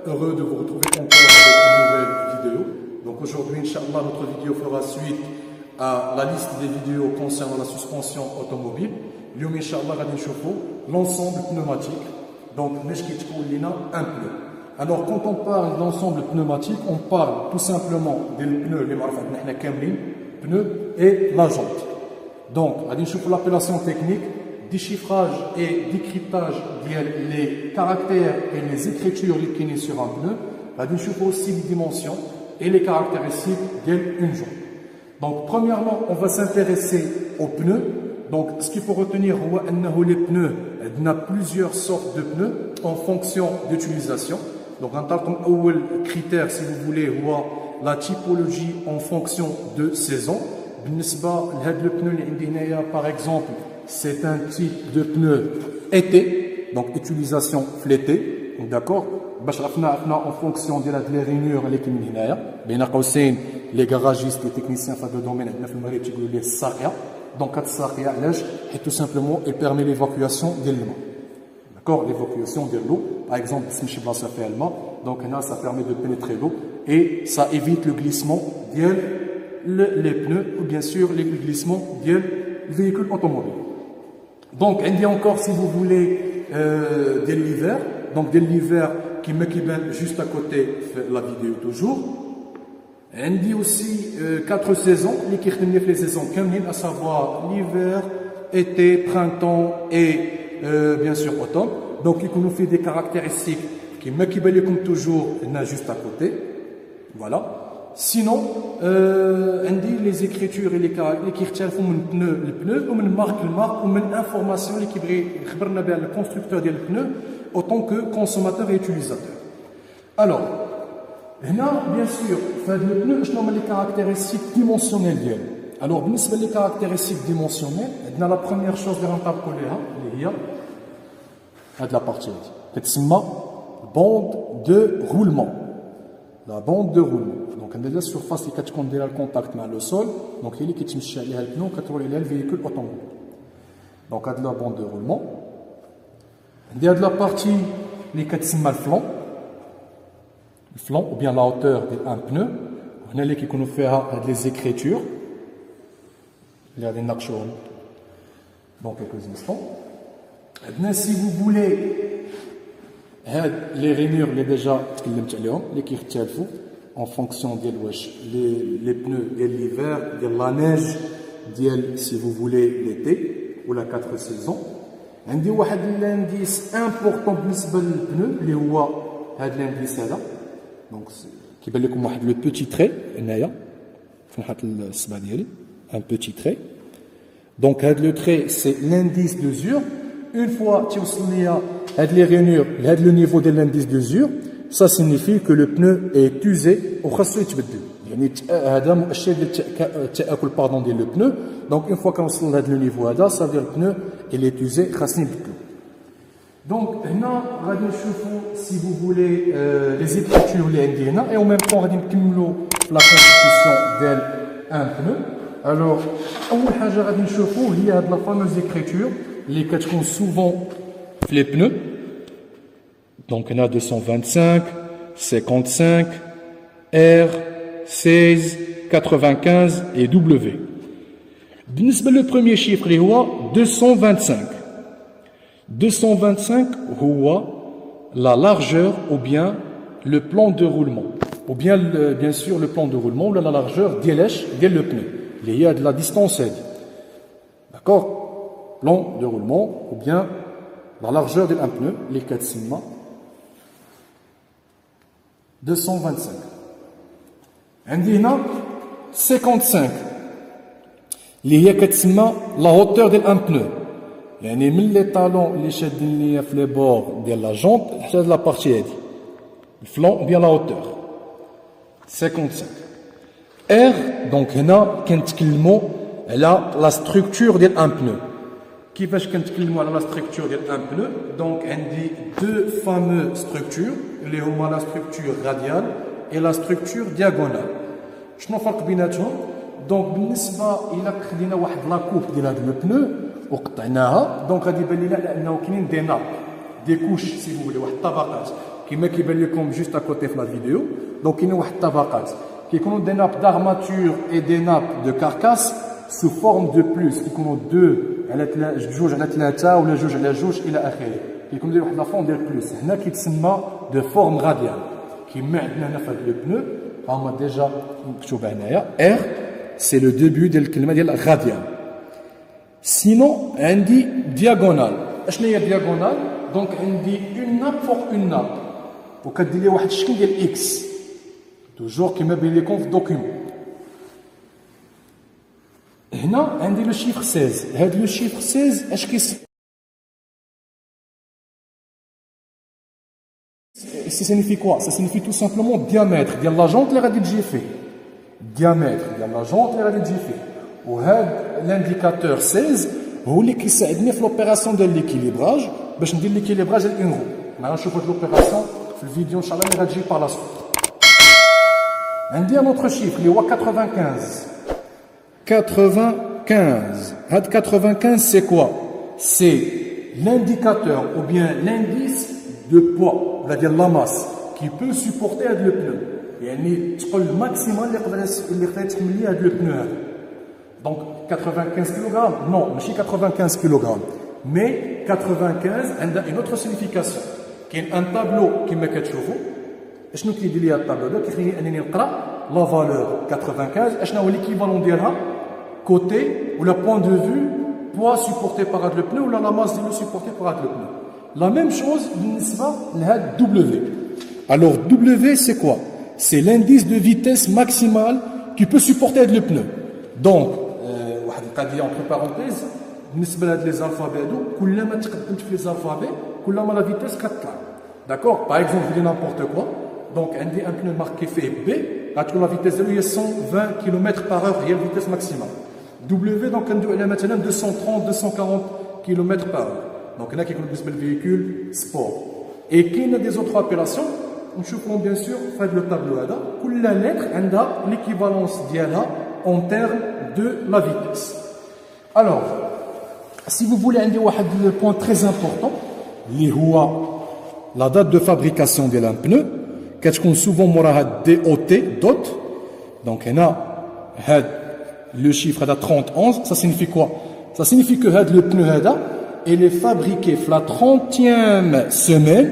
Heureux de vous retrouver encore avec une nouvelle vidéo. Donc aujourd'hui, Inch'Allah, notre vidéo fera suite à la liste des vidéos concernant la suspension automobile. L'homme, Inch'Allah, va l'ensemble pneumatique. Donc, un pneu. Alors, quand on parle d'ensemble pneumatique, on parle tout simplement des pneus, les pneus et la jante. Donc, l'appellation technique, déchiffrage et décryptage des caractères et les écritures qui sont sur un pneu, aussi les dimensions et les caractéristiques d'une jante. Donc, premièrement, on va s'intéresser aux pneus. Donc, ce qu'il faut retenir, c'est que les pneus, il y a plusieurs sortes de pneus en fonction d'utilisation. Donc, en tant que critère, si vous voulez, la typologie en fonction de saison. Le pneu, par exemple, c'est un type de pneu été, donc utilisation flétée, d'accord? En fonction de la rainure, les garagistes, les techniciens de domaine, donc tout simplement, il permet l'évacuation de l'eau. D'accord? L'évacuation de l'eau, par exemple, donc ça permet de pénétrer l'eau et ça évite le glissement les pneus ou bien sûr le glissement des véhicules automobiles. Donc, on dit encore, si vous voulez, de l'hiver, donc de l'hiver qui me juste à côté de la vidéo toujours. On dit aussi 4 saisons, les saisons à savoir l'hiver, été, printemps et bien sûr automne. Donc, il nous fait des caractéristiques qui me comme toujours, juste à côté. Voilà. Sinon, on dit les écritures et les caractéristiques le pneu, ou une marque, ou une information qui le constructeur du pneu autant que consommateur et utilisateur. Alors, là, bien sûr, le pneu, je nomme les caractéristiques dimensionnelles. Alors, les caractéristiques dimensionnelles, on a la première chose de rentable collée, de la partie, c'est la bande de roulement. La bande de roulement. Donc, on a la surface qui est le contact avec le sol. Donc, il y a qui est le pneu, qui est le véhicule automobile. Donc, on a la bande de roulement. Il y a de la partie qui est le flanc. Le flanc, ou bien la hauteur d'un pneu. On a qui nous fait des écritures. Il y a des naqshon dans quelques instants. Si vous voulez, les rainures, les déjà, les qui en fonction les pneus de l'hiver, de la neige, si vous voulez l'été ou la 4 saisons. On a un indice important pour le pneu, qui est l'indice là. Donc, qui est le petit trait, un petit trait. Donc, le trait, c'est l'indice d'usure. Une fois que tu as les rainures, le niveau de l'indice d'usure, ça signifie que le pneu est usé au خاصو يتبدل. يعني هذا مؤشر للتآكل pardon ديال le pneu. Donc une fois qu'on وصل لهذا le niveau هذا, ça veut dire le pneu il est usé خاصني يبدلو. Donc هنا غادي نشوفوا si vous voulez les écritures اللي عندي هنا et en même temps غادي نكملوا la constitution ديال un pneu. Alors اول حاجه غادي نشوفوا هي هاد la fameuse écriture اللي كتكون souvent les pneus. Donc, on a 225, 55, R, 16, 95 et W. Le premier chiffre est 225. 225, c'est la largeur ou bien le plan de roulement. Ou bien, bien sûr, le plan de roulement ou la largeur de le pneu. Il y a de la distance. D'accord? Plan de roulement ou bien la largeur d'un pneu, les 4 sigma. 225. عندنا 55 اللي هي كتسمى la hauteur ديال ان بنو يعني من لي طالون اللي شادين ليا في لي بور ديال لا جونط حتى لا بارتي هادي الفلون ديال لا hauteur 55 R دونك هنا كنتكلموا على لا ستركتور ديال ان بنو كيفاش كنتكلموا على لا ستركتور ديال ان بنو دونك عندي دو فامو ستركتور اللي هما لا ستركتور راديال اي لا ستركتور دياغونال. شنو الفرق بيناتهم؟ دونك بالنسبه الى خدينا واحد لاكوب ديال هذا لو بنو وقطعناها دونك غادي يبان لنا انه كاينين دي ناب des couches, si vous voulez, tabaqat, qui met qui comme juste à côté de la vidéo. Donc, il y a tabaqat, qui ont des nappes d'armature et des nappes de carcasse sous forme de plus, qui ont deux, جوج على ثلاثة ولا جوج على جوج إلى آخره. qui ont la forme de plus. هنا qui تسمى de forme radiale. qui met عندنا هنا في le pneu, on a déjà مكتوب هنايا R, c'est le début de الكلمة ديال radial. Sinon, عندي diagonale. اشنو هي diagonale؟ donc عندي une nappe فوق une nappe. وكدير لي واحد الشكل ديال X. toujours كما بين لكم في document. هنا عندي le chiffre 16. هذا le chiffre 16 اش كيسمى؟ ça signifie quoi? Ça signifie tout simplement diamètre ديال لا جونط اللي غادي تجي فيه. diamètre ديال لا جونط اللي غادي تجي فيه. وهذا l'indicateur 16 هو اللي كيساعدني في l'opération ديال l'équilibrage باش ندير l'équilibrage ديال une roue. معنا نشوفوا هاد l'opération في الفيديو ان شاء الله اللي غتجي par la suite. عندي un autre chiffre اللي هو 95. 95. Had 95, c'est quoi? C'est l'indicateur ou bien l'indice de poids, c'est-à-dire la masse, qui peut supporter le pneu. يعني تقول الماكسيمال اللي يقدر يتحمل ليه هذا البنو هذا. Donc 95 kg, non, ماشي 95 kg, mais 95 عندها une autre signification. كاين un tableau كما كتشوفوا. شنو كيدير لي هذا الطابلو هذا؟ كيخليني انني نقرا لا فالور 95 اشنو هو ليكيفالون ديالها côté ou le point de vue poids supporté par le pneu ou la masse supportée par le pneu. La même chose بالنسبة لهاد W. Alors W c'est quoi? C'est l'indice de vitesse maximale qui peut supporter le pneu. Donc واحد القضية entre parenthèses بالنسبة لهاد les alphabets هادو كلما تقدمت في les alphabets كلما la vitesse كتطلع. D'accord? Par exemple je dis n'importe quoi. Donc عندي un pneu marqué fait B, la vitesse ديالو هي 120 km/h هي la vitesse maximale. W donc ندوي على مثلا 230 240 km/h. Donc هنا كيكون بالنسبه للفيهيكول سبور. Et كاين des autres appellations نشوفهم bien sûr في هذا الطابلو هذا كل lettre عندها l'équivalence ديالها en termes de la vitesse. Alors si vous voulez عندي واحد le point très important اللي هو la date de fabrication ديال un pneu كتكون souvent موراها DOT dot. Donc هنا هاد le chiffre de 3011, ça signifie quoi? Ça signifie que le pneu il est fabriqué la 30e semaine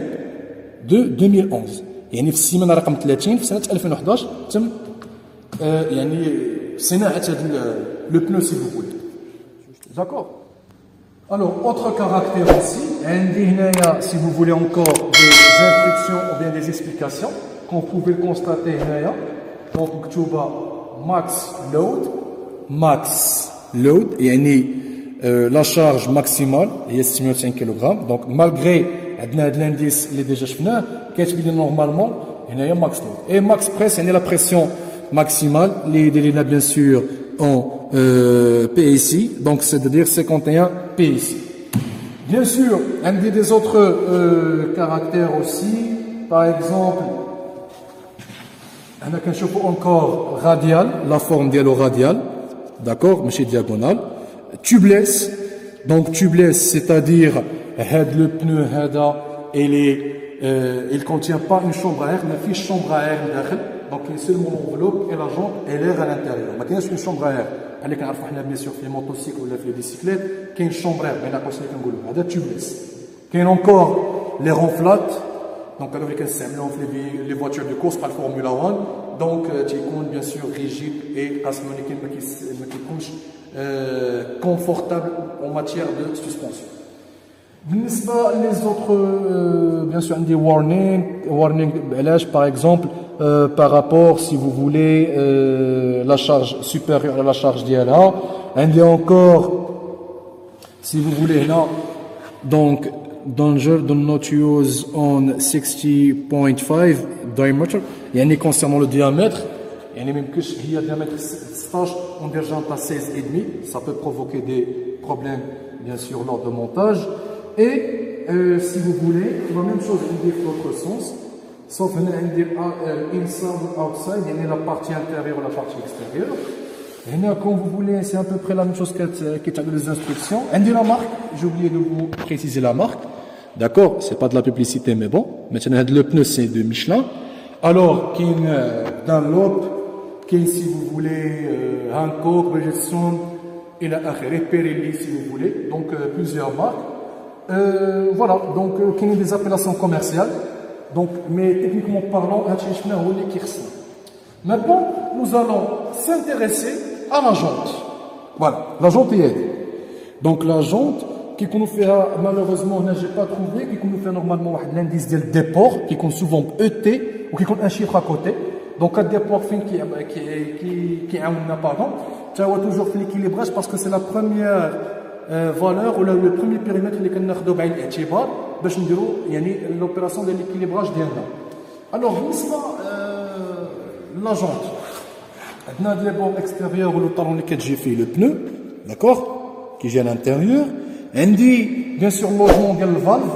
de 2011. يعني في السيمانه رقم 30 في سنه 2011 تم يعني صناعه هذا le pneu si vous voulez. D'accord? Alors autre caractère aussi, عندي هنايا si vous voulez encore des instructions ou bien des explications qu'on pouvait le constater هنايا. Donc مكتوبه max load, يعني la charge maximale هي 690 kg. Donc malgré عندنا هذا l'indice اللي ديجا شفناه كيتبين لنا نورمالمون هنايا max load. Et max press يعني la pression maximale اللي يدير لنا bien sûr en PSI, donc c'est-à-dire 51 PSI. Bien sûr, عندي des autres caractères aussi. Par exemple, on a كنشوفوا encore radial, la forme ديالو radial. D'accord, ماشي diagonale. Tubeless, donc tubeless, c'est-à-dire le pneu il contient pas une chambre à air, mais une chambre à air داخل. Donc il y a seulement l'enveloppe et la jante et l'air à l'intérieur. ما كاينش une chambre à air. اللي كنعرفوا حنا bien sûr في les motocycles ولا في les bicyclettes كاين chambre à air بين قوسين كنقولوا هذا tubeless. كاين encore les ronflades. Donc اللي كنستعملوهم في les voitures de course par Formula 1. Donc تيكون bien sûr rigide et قاسم ما كيكونش confortable en matière de suspension. بالنسبة les autres bien sûr عندي warning علاش par exemple par rapport si vous voulez la charge supérieure à la charge ديالها. عندي encore si vous voulez هنا donc danger do not use on 60.5 diameter يعني concernant le diamètre يعني ما يمكنش هي diamètre 16 on ندير جانطة 16,5 ça peut provoquer des problèmes bien sûr lors de montage. Et si vous voulez la même chose عندي في l'autre sens sauf هنا عندي inside ou outside يعني la partie intérieure ou la partie extérieure. هنا quand vous voulez c'est à peu près la même chose qui est dans les instructions. عندي la marque, j'ai oublié de vous préciser la marque. D'accord, c'est pas de la publicité, mais bon. Maintenant, le pneu, c'est de Michelin. Alors, qui Dunlop, qui si vous voulez, Hankook, Bridgestone, et la Pirelli, si vous voulez. Donc, plusieurs marques. Voilà, donc, qui ont des appellations commerciales. Donc, mais techniquement parlant, maintenant, nous allons s'intéresser à la jante. Voilà, la jante est. Donc, la jante, qui nous fait, malheureusement, je n'ai pas trouvé, qui nous fait normalement l'indice de déport, qui compte souvent ET, ou qui compte un chiffre à côté. Donc, un déport fin qui est un pardon, tu as toujours fait l'équilibrage parce que c'est la première valeur ou le premier périmètre اللي كناخذوا بعين الاعتبار باش نديروا يعني l'opération de l'équilibrage ديالنا. Alors, بالنسبة la jante. عندنا des bords extérieurs ou le talon اللي كتجي فيه le pneu, d'accord, qui gère à l'intérieur. عندي bien sûr logement ديال الفالف.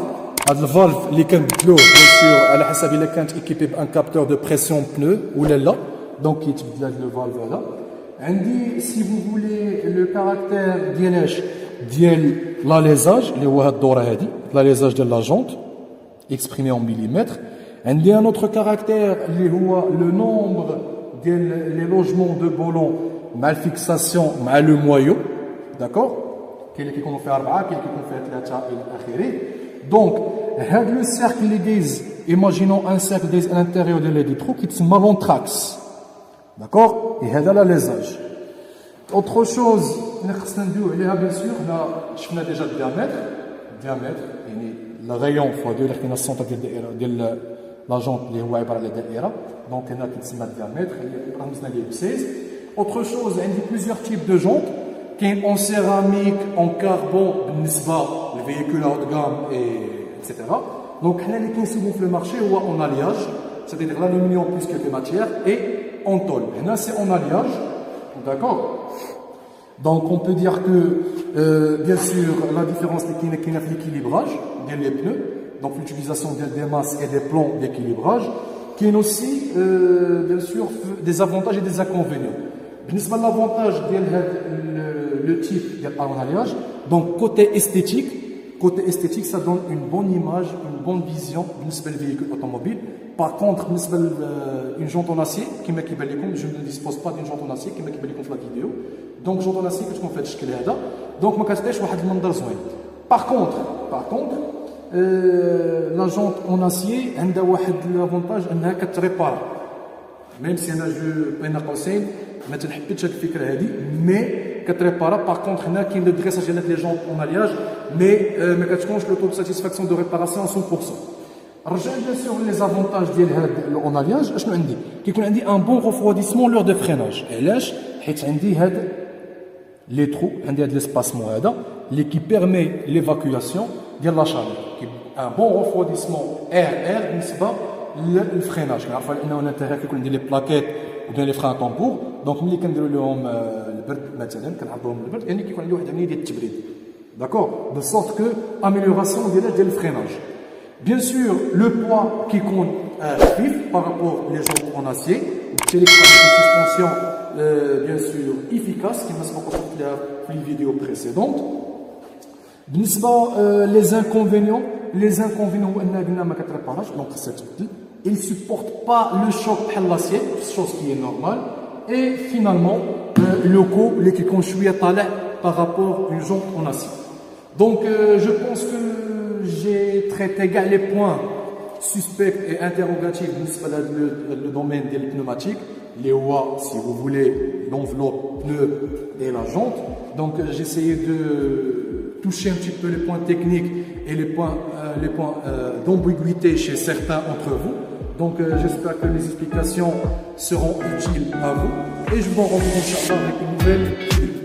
هذا الفالف اللي كنبدلوه bien sûr على حسب الا كانت équipé بان capteur de pression pneu ولا لا. Donc كيتبدل هذا الفالف هذا. عندي si vous voulez le caractère ديالاش ديال l'alésage اللي هو هاد الدوره هادي l'alésage ديال لا جونت exprimé en millimètres. عندي un autre caractère اللي هو le nombre ديال les logements de boulons مع الفيكساسيون مع لو مويو. d'accord, كاين اللي كيكونوا فيه 4 كاين اللي كيكون فيه 3 الى اخره. دونك هاد لو سيركل اللي دايز imaginons un cercle دايز à l'intérieur de les trous qui تسمى l'anthrax. d'accord, et هذا l'alésage. autre chose اللي خصنا ندويو عليها bien sûr حنا شفنا ديجا الديامتر يعني الغيون فوا 2 اللي حطينا السونتر ديال الدائره ديال لا جونت اللي هو عباره على دائره. دونك هنا كيتسمى الديامتر اللي رمزنا ليه ب 16. autre chose عندي plusieurs types de jantes. كاين en céramique, en carbone بالنسبه للفييكول هاut de gamme et etc. Donc حنا اللي كنسيبو في المارشي هو en alliage, c'est-à-dire l'aluminium plus quelques matières et en tôle. هنا c'est en alliage, d'accord. Donc on peut dire que bien sûr la différence qui est l'équilibrage des pneus, donc l'utilisation des masses et des plombs d'équilibrage, qui est aussi bien sûr des avantages et des inconvénients. بالنسبه l'avantage le type en alliage, donc côté esthétique ça donne une bonne image, une bonne vision بالنسبه للvéhicule automobile. Par contre بالنسبه une jante en acier كما كيبان لكم, je ne dispose pas d'une jante en acier كما كيبان لكم في la vidéo. Donc جونط en acier كتكون في هذا الشكل هذا, donc ما كتعطيش واحد المنظر زوين. par contre la jante en acier عندها واحد l'avantage انها كتريبار, même si انا جو بين قوسين ما تنحبتش هذه الفكره هذه, مي كتريبارا. باغ كونطخ هنا كاين لو دريساج ديال لي جونط اون الياج, مي ما كتكونش لو تو دو ساتيسفاكسيون دو ريباراسيون 100%. رجع بيان سور لي زافونتاج ديال هاد الاون الياج. اشنو عندي؟ كيكون عندي ان بون ريفروديسمون لور دو فريناج. علاش؟ حيت عندي هاد لي ترو, عندي هاد ليسباسمون هذا اللي كي بيرمي ليفاكياسيون ديال لا شالور, ان بون ريفروديسمون ار بالنسبه للفريناج. كنعرفوا انه الانتيريور كيكون عندي لي بلاكيت وبين لي فران طومبور. دونك ملي كنديروا لهم البرد مثلا كنعرضوهم للبرد, يعني كيكون عندي واحد العمليه ديال التبريد, داكور, دو سورت كو اميليوراسيون ديال الفريناج. بيان سور لو بوا كيكون خفيف بارابور لي جونط اون اسيي, وبالتالي كتكون سسبونسيون بيان سور افيكاس كما سبق وشرحت لها في الفيديو بريسيدونت. بالنسبه لي زانكونفينيون هو انها قلنا ما كتريباراش, دونك خصها تبدل. il supporte pas le choc بحال l'acier, chose qui est normale. Et finalement le coût اللي كيكون شويه طالع par rapport à une jante en acier. Donc je pense que j'ai traité كاع les points suspects et interrogatifs بالنسبه لهذا le domaine ديال pneumatique اللي هو si vous voulez l'enveloppe pneu et la jante. Donc j'ai essayé de toucher un petit peu les points techniques et les points d'ambiguïté chez certains d'entre vous. Donc j'espère que les explications seront utiles à vous et je vous rencontre Inch'Allah avec une nouvelle vidéo.